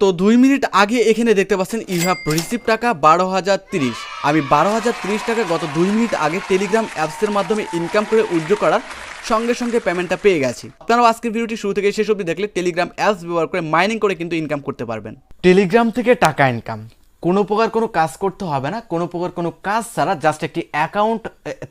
তো 2 মিনিট আগে এখানে দেখতে পাচ্ছেন ইউ হ্যাভ রিসিভ টাকা 12,030। আমি 12,030 টাকা গত 2 মিনিট আগে টেলিগ্রাম অ্যাপসের মাধ্যমে ইনকাম করে উইথড্র করার সঙ্গে সঙ্গে পেমেন্টটা পেয়ে গেছি। আপনারাও আজকের ভিডিওটি শুরু থেকে শেষ অবধি দেখলে টেলিগ্রাম অ্যাপস ব্যবহার করে মাইনিং করে কিন্তু ইনকাম করতে পারবেন। টেলিগ্রাম থেকে টাকা ইনকাম কোনো প্রকার কোনো কাজ করতে হবে না, কোনো প্রকার কোনো কাজ ছাড়া জাস্ট একটি অ্যাকাউন্ট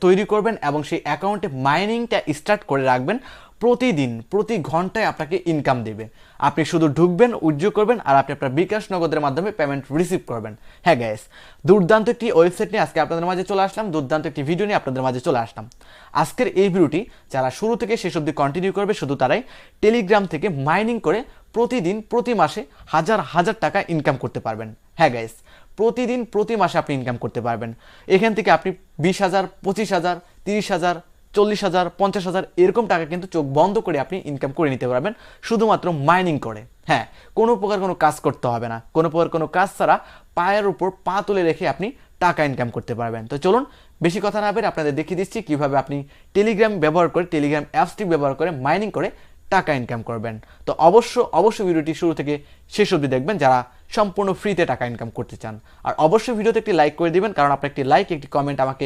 তৈরি করবেন এবং সেই অ্যাকাউন্টে মাইনিংটা স্টার্ট করে রাখবেন। প্রতিদিন প্রতি ঘন্টায় আপনাকে ইনকাম দেবে। আপনি শুধু ঢুকবেন, উইথড্র করবেন আর আপনি আপনার বিকাশ নগদের মাধ্যমে পেমেন্ট রিসিভ করবেন। হ্যাঁ গাইস, দুর্দান্ত একটি ওয়েবসাইট নিয়ে আজকে আপনাদের মাঝে চলে আসলাম, দুর্দান্ত একটি ভিডিও নিয়ে আপনাদের মাঝে চলে আসলাম। আজকের এই ভিডিওটি যারা শুরু থেকে শেষ অবধি কন্টিনিউ করবে শুধু তারাই টেলিগ্রাম থেকে মাইনিং করে প্রতিদিন প্রতি মাসে হাজার হাজার টাকা ইনকাম করতে পারবেন। হ্যাঁ গাইস, প্রতিদিন প্রতি মাসে আপনি ইনকাম করতে পারবেন। এখান থেকে আপনি 20,000, 25,000, 30,000, 40,000, 50,000 এরকম টাকা কিন্তু চোখ বন্ধ করে আপনি ইনকাম করে নিতে পারবেন শুধুমাত্র মাইনিং করে। হ্যাঁ, কোনো প্রকার কোনো কাজ করতে হবে না, কোনো প্রকার কোনো কাজ ছাড়া পায়ের উপর পা তুলে রেখে আপনি টাকা ইনকাম করতে পারবেন। তো চলুন বেশি কথা না বলে আপনাদের দেখিয়ে দিচ্ছি কীভাবে আপনি টেলিগ্রাম ব্যবহার করে, টেলিগ্রাম অ্যাপসটি ব্যবহার করে মাইনিং করে টাকা ইনকাম করবেন। তো অবশ্যই ভিডিওটি শুরু থেকে শেষ অবধি দেখবেন যারা সম্পূর্ণ ফ্রিতে টাকা ইনকাম করতে চান। আর অবশ্যই ভিডিওতে একটি লাইক করে দিবেন, কারণ আপনার একটি লাইক, একটি কমেন্ট আমাকে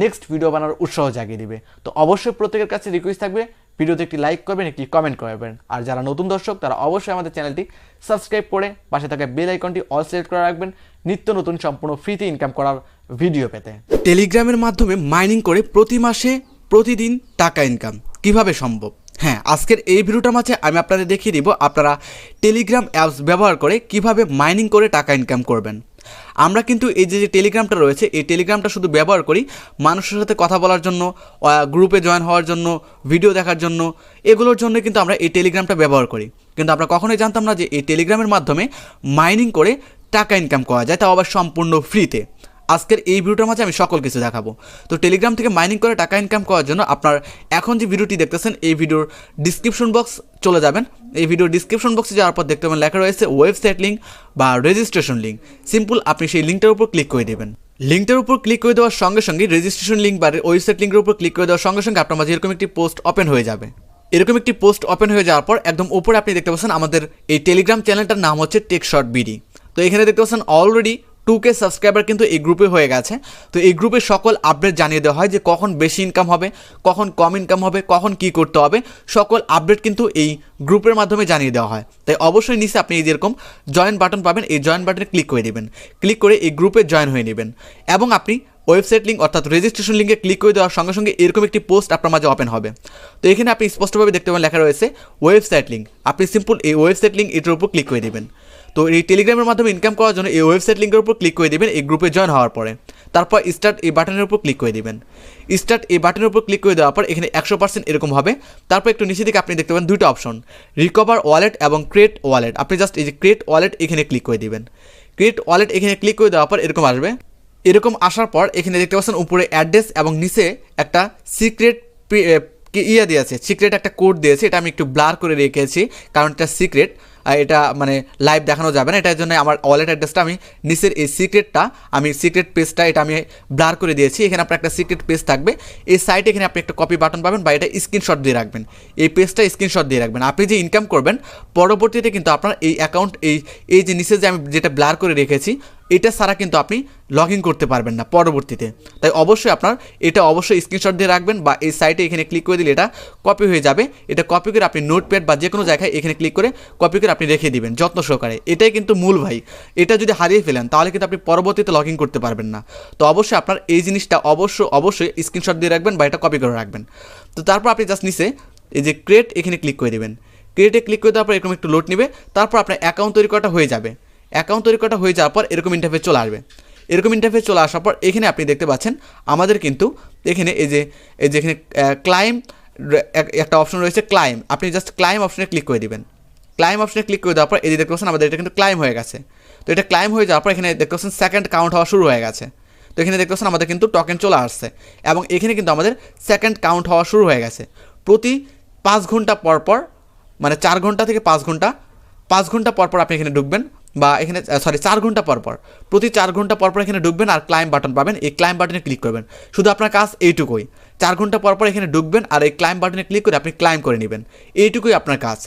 নেক্সট ভিডিও বানানোর উৎসাহ জাগিয়ে দিবে। তো অবশ্যই প্রত্যেকের কাছে রিকোয়েস্ট থাকবে ভিডিওতে একটি লাইক করবেন, একটি কমেন্ট করবেন। আর যারা নতুন দর্শক তারা অবশ্যই আমাদের চ্যানেলটি সাবস্ক্রাইব করে পাশে থাকা বেল আইকনটি অল সিলেক্ট করে রাখবেন নিত্য নতুন সম্পূর্ণ ফ্রিতে ইনকাম করার ভিডিও পেতে। টেলিগ্রামের মাধ্যমে মাইনিং করে প্রতি মাসে প্রতিদিন টাকা ইনকাম কিভাবে সম্ভব? হ্যাঁ, আজকের এই ভিডিওটার মাঝে আমি আপনাদের দেখিয়ে দিব আপনারা টেলিগ্রাম অ্যাপস ব্যবহার করে কিভাবে মাইনিং করে টাকা ইনকাম করবেন। আমরা কিন্তু এই যে টেলিগ্রামটা রয়েছে, এই টেলিগ্রামটা শুধু ব্যবহার করি মানুষের সাথে কথা বলার জন্য, গ্রুপে জয়েন হওয়ার জন্য, ভিডিও দেখার জন্য, এগুলোর জন্য কিন্তু আমরা এই টেলিগ্রামটা ব্যবহার করি। কিন্তু আমরা কখনোই জানতাম না যে এই টেলিগ্রামের মাধ্যমে মাইনিং করে টাকা ইনকাম করা যায়, তাও আবার সম্পূর্ণ ফ্রিতে। আজকের এই ভিডিওটার মাঝে আমি সকল কিছু দেখাবো। তো টেলিগ্রাম থেকে মাইনিং করে টাকা ইনকাম করার জন্য আপনার এখন যে ভিডিওটি দেখতেছেন এই ভিডিওর ডিসক্রিপশন বক্স চলে যাবেন। এই ভিডিওর ডিসক্রিপশন বক্সে যাওয়ার পর দেখতে পাবেন লেখা রয়েছে ওয়েবসাইট লিঙ্ক বা রেজিস্ট্রেশন লিঙ্ক। সিম্পল আপনি সেই লিঙ্কটার উপর ক্লিক করে দেবেন। লিঙ্কটার উপর ক্লিক করে দেওয়ার সঙ্গে সঙ্গে রেজিস্ট্রেশন লিঙ্ক বা ওয়েবসাইট লিঙ্কের উপর ক্লিক করে দেওয়ার সঙ্গে সঙ্গে আপনার মাঝে এরকম একটি পোস্ট ওপেন হয়ে যাবে। এরকম একটি পোস্ট ওপেন হয়ে যাওয়ার পর একদম উপরে আপনি দেখতে পাচ্ছেন আমাদের এই টেলিগ্রাম চ্যানেলটার নাম হচ্ছে টেকশর্ট বিডি। তো এখানে দেখতে পাচ্ছেন অলরেডি 2K সাবস্ক্রাইবার কিন্তু এই গ্রুপে হয়ে গেছে। তো এই গ্রুপে সকল আপডেট জানিয়ে দেওয়া হয় যে কখন বেশি ইনকাম হবে, কখন কম ইনকাম হবে, কখন কি করতে হবে, সকল আপডেট কিন্তু এই গ্রুপের মাধ্যমে জানিয়ে দেওয়া হয়। তাই অবশ্যই নিচে আপনি এই যেরকম জয়েন বাটন পাবেন, এই জয়েন বাটনে ক্লিক করে দেবেন। ক্লিক করে এই গ্রুপে জয়েন হয়ে নেবেন এবং আপনি ওয়েবসাইট লিঙ্ক অর্থাৎ রেজিস্ট্রেশন লিঙ্কে ক্লিক করে দেওয়ার সঙ্গে সঙ্গে এরকম একটি পোস্ট আপনার মাঝে ওপেন হবে। তো এখানে আপনি স্পষ্টভাবে দেখতে পাবেন লেখা রয়েছে ওয়েবসাইট লিঙ্ক। আপনি সিম্পল এই ওয়েবসাইট লিঙ্ক এটার উপর ক্লিক করে দেবেন। তো এই টেলিগ্রামের মাধ্যমে ইনকাম করার জন্য এই ওয়েবসাইট লিঙ্কের উপর ক্লিক করে দেবেন এই গ্রুপে জয়েন হওয়ার পরে। তারপর স্টার্ট এই বাটনের উপর ক্লিক করে দেবেন। স্টার্ট এই বাটনের উপর ক্লিক করে দেওয়ার পর এখানে 100% এরকম হবে। তারপর একটু নিচে দিকে আপনি দেখতে পাবেন দুইটা অপশন, রিকভার ওয়ালেট এবং ক্রিয়েট ওয়ালেট। আপনি জাস্ট এই যে ক্রিয়েট ওয়ালেট এখানে ক্লিক করে দেবেন। ক্রিয়েট ওয়ালেট এখানে ক্লিক করে দেওয়ার পর এরকম আসবে। এরকম আসার পর এখানে দেখতে পাচ্ছেন উপরে অ্যাড্রেস এবং নিচে একটা সিক্রেট দিয়েছে, সিক্রেট একটা কোড দিয়েছে। এটা আমি একটু ব্লার করে রেখেছি কারণ এটা সিক্রেট, এটা মানে লাইভ দেখানো যাবে না। এটার জন্য আমার ওয়ালেট অ্যাড্রেসটা আমি নিচের এই সিক্রেট পেজটা এটা আমি ব্লার করে দিয়েছি। এখানে আপনার একটা সিক্রেট পেজ থাকবে, এই সাইটে এখানে আপনি একটা কপি বাটন পাবেন বা এটা স্ক্রিনশট দিয়ে রাখবেন। এই পেজটা স্ক্রিনশট দিয়ে রাখবেন। আপনি যে ইনকাম করবেন পরবর্তীতে কিন্তু আপনার এই অ্যাকাউন্ট এই যে নিচে যে আমি যেটা ব্লার করে রেখেছি এটা ছাড়া কিন্তু আপনি লগ ইন করতে পারবেন না পরবর্তীতে। তাই অবশ্যই আপনার এটা অবশ্যই স্ক্রিনশট দিয়ে রাখবেন বা এই সাইটে এখানে ক্লিক করে দিলে এটা কপি হয়ে যাবে। এটা কপি করে আপনি নোটপ্যাড বা যে কোনো জায়গায় এখানে ক্লিক করে কপি করে আপনি রেখে দিবেন যত্ন সহকারে। এটাই কিন্তু মূল ভাই। এটা যদি হারিয়ে ফেলেন তাহলে কিন্তু আপনি পরবর্তীতে লগ ইন করতে পারবেন না। তো অবশ্যই আপনার এই জিনিসটা অবশ্যই স্ক্রিনশট দিয়ে রাখবেন বা এটা কপি করে রাখবেন। তো তারপর আপনি জাস্ট নিচে এই যে ক্রিয়েট এখানে ক্লিক করে দেবেন। ক্রিয়েটে ক্লিক করে দেওয়ার পর এরকম একটু লোড নেবে। তারপর আপনার অ্যাকাউন্ট তৈরি করাটা হয়ে যাবে। অ্যাকাউন্ট তৈরি করা হয়ে যাওয়ার পর এরকম ইন্টারফেস চলে আসবে। এরকম ইন্টারফেস চলে আসার পর এখানে আপনি দেখতে পাচ্ছেন আমাদের কিন্তু এখানে এই যে এখানে ক্লাইম একটা অপশন রয়েছে ক্লাইম। আপনি জাস্ট ক্লাইম অপশনে ক্লিক করে দিবেন। ক্লাইম অপশনে ক্লিক করে দেওয়ার পর এই যে দেখতে পাচ্ছেন আমাদের এটা কিন্তু ক্লাইম হয়ে গেছে। তো এটা ক্লাইম হয়ে যাওয়ার পর এখানে দেখতে পাচ্ছেন সেকেন্ড কাউন্ট হওয়া শুরু হয়ে গেছে। তো এখানে দেখতে পাচ্ছেন আমাদের কিন্তু টোকেন চলে আসছে এবং এখানে কিন্তু আমাদের সেকেন্ড কাউন্ট হওয়া শুরু হয়ে গেছে। প্রতি 5 ঘন্টা পর পর, মানে 4 ঘন্টা থেকে 5 ঘন্টা পর পর আপনি এখানে ঢুকবেন বা এখানে 4 ঘন্টা পর পর, প্রতি 4 ঘন্টা পর পর এখানে ঢুকবেন আর ক্লাইম বাটন পাবেন। এই ক্লাইম বাটনে ক্লিক করবেন। শুধু আপনার কাজ এইটুকুই, 4 ঘন্টা পর পর এখানে ঢুকবেন আর এই ক্লাইম বাটনে ক্লিক করে আপনি ক্লাইম করে নেবেন। এইটুকুই আপনার কাজ।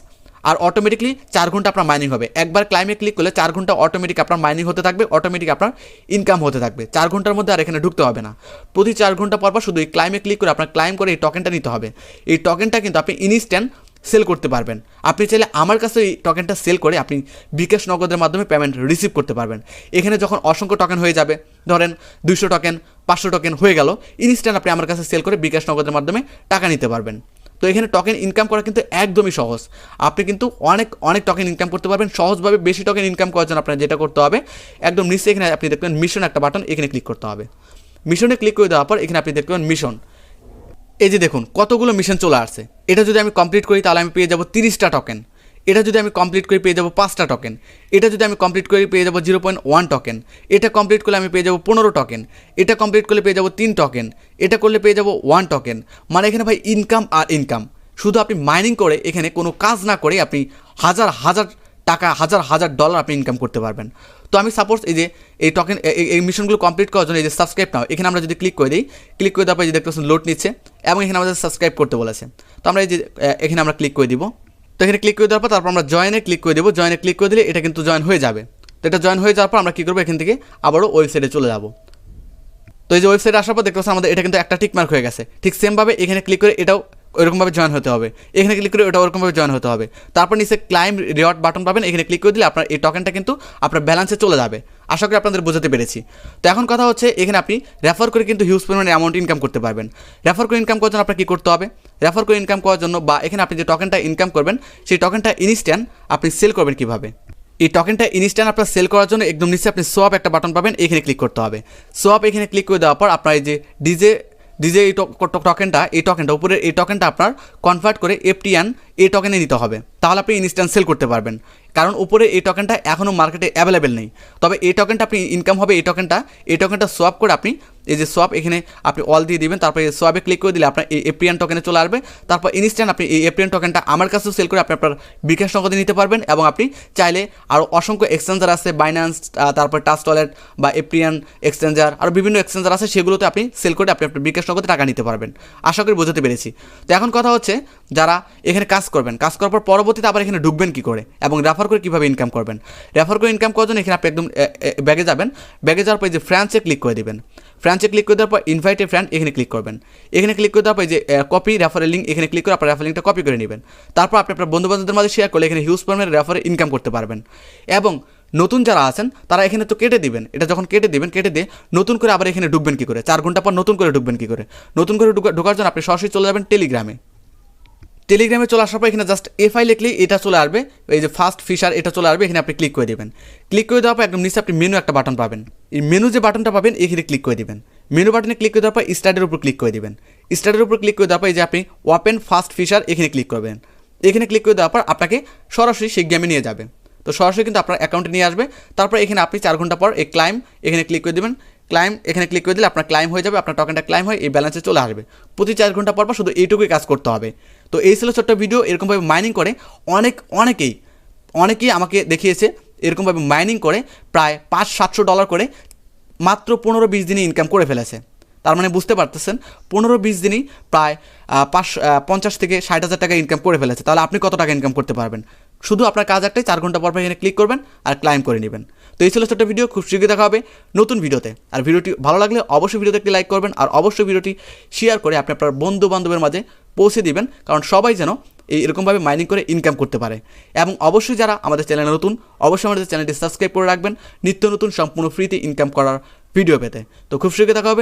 আর অটোমেটিকলি 4 ঘন্টা আপনার মাইনিং হবে। একবার ক্লাইমে ক্লিক করলে 4 ঘন্টা অটোমেটিক আপনার মাইনিং হতে থাকবে, অটোমেটিক আপনার ইনকাম হতে থাকবে। 4 ঘন্টার মধ্যে আর এখানে ঢুকতে হবে না। প্রতি 4 ঘন্টা পর শুধু এই ক্লাইমে ক্লিক করে আপনার ক্লাইম করে এই টোকেনটা নিতে হবে। এই টোকেনটা কিন্তু আপনি ইনস্ট্যান্ট সেল করতে পারবেন। আপনি চাইলে আমার কাছে এই টোকেনটা সেল করে আপনি বিকাশ নগদের মাধ্যমে পেমেন্ট রিসিভ করতে পারবেন। এখানে যখন অসংখ্য টোকেন হয়ে যাবে, ধরেন 200 টোকেন 500 টোকেন হয়ে গেল, ইনস্ট্যান্ট আপনি আমার কাছে সেল করে বিকাশ নগদের মাধ্যমে টাকা নিতে পারবেন। তো এখানে টোকেন ইনকাম করা কিন্তু একদমই সহজ। আপনি কিন্তু অনেক টোকেন ইনকাম করতে পারবেন সহজভাবে। বেশি টোকেন ইনকাম করার জন্য আপনার যেটা করতে হবে, একদম নিচে এখানে আপনি দেখবেন মিশন একটা বাটন, এখানে ক্লিক করতে হবে। মিশনে ক্লিক করে দেওয়ার পর এখানে আপনি দেখবেন মিশন, এই যে দেখুন কতগুলো মিশন চলে আসছে। এটা যদি আমি কমপ্লিট করি তাহলে আমি পেয়ে যাব 30টা টোকেন। এটা যদি আমি কমপ্লিট করে পেয়ে যাব 5টা টোকেন। এটা যদি আমি কমপ্লিট করে পেয়ে যাব 0.1 টোকেন। এটা কমপ্লিট করলে আমি পেয়ে যাব 15 টোকেন। এটা কমপ্লিট করলে পেয়ে যাব 3 টোকেন। এটা করলে পেয়ে যাব 1 টোকেন। মানে এখানে ভাই ইনকাম আর ইনকাম। শুধু আপনি মাইনিং করে এখানে কোনো কাজ না করে আপনি হাজার হাজার টাকা, হাজার হাজার ডলার আপনি ইনকাম করতে পারবেন। তো আমি সাপোজ এই যে এই টোকেন এই মিশনগুলো কমপ্লিট করার জন্য এই যে সাবস্ক্রাইব নাও, এখানে আমরা যদি ক্লিক করে দিই, ক্লিক করে দেওয়ার পর যে দেখতে পাচ্ছেন লোড নিচ্ছে এবং এখানে আমাদের সাবস্ক্রাইব করতে বলেছে। তো আমরা এই যে এখানে আমরা ক্লিক করে দিব। তো এখানে ক্লিক করে দেওয়ার পর তারপর আমরা জয়েনে ক্লিক করে দেবো। জয়েনে ক্লিক করে দিলে এটা কিন্তু জয়েন হয়ে যাবে। তো এটা জয়েন হয়ে যাওয়ার পর আমরা কী করবো, এখান থেকে আবারও ওয়েবসাইটে চলে যাবো। তো এই যে ওয়েবসাইটে আসার পর দেখতে পাচ্ছেন আমাদের এটা কিন্তু একটা টিক মার্ক হয়ে গেছে। ঠিক সেমভাবে এখানে ক্লিক করে এটাও ওইরকমভাবে জয়েন হতে হবে। এখানে ক্লিক করে ওটা ওরকমভাবে জয়েন হতে হবে। তারপর নিচে ক্লাইম রিওয়ার্ড বাটন পাবেন, এখানে ক্লিক করে দিলে আপনার এই টোকেনটা কিন্তু আপনার ব্যালেন্সে চলে যাবে। আশা করি আপনাদের বোঝাতে পেরেছি। তো এখন কথা হচ্ছে এখানে আপনি রেফার করে কিন্তু হিউজ পরিমাণে অ্যামাউন্ট ইনকাম করতে পারবেন। রেফার করে ইনকাম করার জন্য আপনার কী করতে হবে, রেফার করে ইনকাম করার জন্য বা এখানে আপনি যে টোকেনটা ইনকাম করবেন সেই টোকেনটা ইনস্ট্যান্ট আপনি সেল করবেন কীভাবে। এই টোকেনটা ইনস্ট্যান্ট আপনার সেল করার জন্য একদম নিচে আপনি সোয়াপ একটা বাটন পাবেন, এখানে ক্লিক করতে হবে। সোয়াপ এখানে ক্লিক করে দেওয়ার পর আপনার এই যে ডিজে এই টোকেনটা উপরে এই টোকেনটা আপনার কনভার্ট করে FTN এই টোকেনে নিতে হবে। তাহলে আপনি ইনস্ট্যান্ট সেল করতে পারবেন। কারণ উপরে এই টোকেনটা এখনও মার্কেটে অ্যাভেলেবেল নেই। তবে এই টোকেনটা আপনি ইনকাম হবে এই টোকেনটা সোয়াপ করে আপনি এই যে সোয়াপ এখানে আপনি অল দিয়ে দিবেন। তারপরে এই সোয়াপে ক্লিক করে দিলে আপনার এই FTN টোকেনে চলে আসবে। তারপর ইনস্ট্যান্ট আপনি এই FTN টোকেনটা আমার কাছেও সেল করে আপনি আপনার বিকাশ নগদে নিতে পারবেন। এবং আপনি চাইলে আরও অসংখ্য এক্সচেঞ্জার আছে, বাইন্যান্স, তারপর ট্রাস্ট ওয়ালেট বা FTN এক্সচেঞ্জার, আরও বিভিন্ন এক্সচেঞ্জার আছে, সেগুলোতে আপনি সেল করে আপনি আপনার বিকাশ নগদে টাকা নিতে পারবেন। আশা করি বোঝাতে পেরেছি। তো এখন কথা হচ্ছে যারা এখানে কাজ করবেন, কাজ করার পর পরবর্তীতে আবার এখানে ঢুকবেন কী করে এবং রেফার করে কীভাবে ইনকাম করবেন। রেফার করে ইনকাম করার জন্য এখানে আপনি একদম ব্যাগে যাবেন। ব্যাগে যাওয়ার পর যে ফ্রেন্ডসে ক্লিক করে দেবেন। ফ্রেন্ডসে ক্লিক করে দেওয়ার পর ইনভাইট এ ফ্রেন্ড এখানে ক্লিক করবেন। এখানে ক্লিক করে দেওয়ার পর যে কপি রেফারেল লিঙ্ক এখানে ক্লিক করে আপনার রেফারেল লিঙ্কটা কপি করে নেবেন। তারপর আপনি আপনার বন্ধুবান্ধবদের মাঝে শেয়ার করলে এখানে হিউজ পরিমাণে রেফারে ইনকাম করতে পারবেন। এবং নতুন যারা আছেন তারা এখানে তো কেটে দিবেন, এটা যখন কেটে দিয়ে নতুন করে আবার এখানে ঢুকবেন কী করে, 4 ঘন্টা পর নতুন করে ঢুকবেন কী করে। নতুন করে ঢোকার জন্য আপনি সরাসরি চলে যাবেন টেলিগ্রামে। টেলিগ্রামে চলে আসার পর এখানে জাস্ট FI লিখলে এটা চলে আসবে, এই যে ফার্স্ট ফিশার এটা চলে আসবে। এখানে আপনি ক্লিক করে দেবেন। ক্লিক করে দেওয়ার পর একদম নিচে আপনি মেনু একটা বাটন পাবেন। এই মেনু যে বাটনটা পাবেন এখানে ক্লিক করে দেবেন। মেনু বাটনে ক্লিক করে দেওয়ার পর স্টার্টের উপর ক্লিক করে দেবেন। স্টার্টের উপর ক্লিক করে দেওয়ার পর এই যে আপনি ওপেন ফার্স্ট ফিশার এখানে ক্লিক করবেন। এখানে ক্লিক করে দেওয়ার পর আপনাকে সরাসরি সেই গেমে নিয়ে যাবে। তো সরাসরি কিন্তু আপনার অ্যাকাউন্টে নিয়ে আসবে। তারপর এখানে আপনি 4 ঘন্টা পর এই ক্লাইম এখানে ক্লিক করে দেবেন। ক্লাইম এখানে ক্লিক করে দিলে আপনার ক্লাইম হয়ে যাবে, আপনার টোকেনটা ক্লাইম হয়ে এই ব্যালেন্সে চলে আসবে। প্রতি 4 ঘন্টা পর শুধু এইটুকুই কাজ করতে হবে। তো এই ছিল ছোট্ট ভিডিও। এরকমভাবে মাইনিং করে অনেকেই আমাকে দেখিয়েছে এরকমভাবে মাইনিং করে প্রায় $500-700 করে মাত্র 15-20 দিনে ইনকাম করে ফেলেছে। তার মানে বুঝতে পারতেছেন 15-20 দিনই প্রায় 50 থেকে 60,000 টাকা ইনকাম করে ফেলেছে। তাহলে আপনি কত টাকা ইনকাম করতে পারবেন? শুধু আপনার কাজ একটাই, 4 ঘন্টা পর এখানে ক্লিক করবেন আর ক্লাইম করে নেবেন। তো এই ছিল ছোট্ট ভিডিও, খুব শীঘ্রই দেখা হবে নতুন ভিডিওতে। আর ভিডিওটি ভালো লাগলে অবশ্যই ভিডিওতে একটি লাইক করবেন আর অবশ্যই ভিডিওটি শেয়ার করে আপনি আপনার বন্ধু বান্ধবের মাঝে পৌঁছে দিবেন, কারণ সবাই যেন এরকমভাবে মাইনিং করে ইনকাম করতে পারে। এবং অবশ্যই যারা আমাদের চ্যানেলে নতুন অবশ্যই আমাদের চ্যানেলটি সাবস্ক্রাইব করে রাখবেন নিত্য নতুন সম্পূর্ণ ফ্রিতে ইনকাম করার ভিডিও পেতে। তো খুব শীঘ্রই দেখা হবে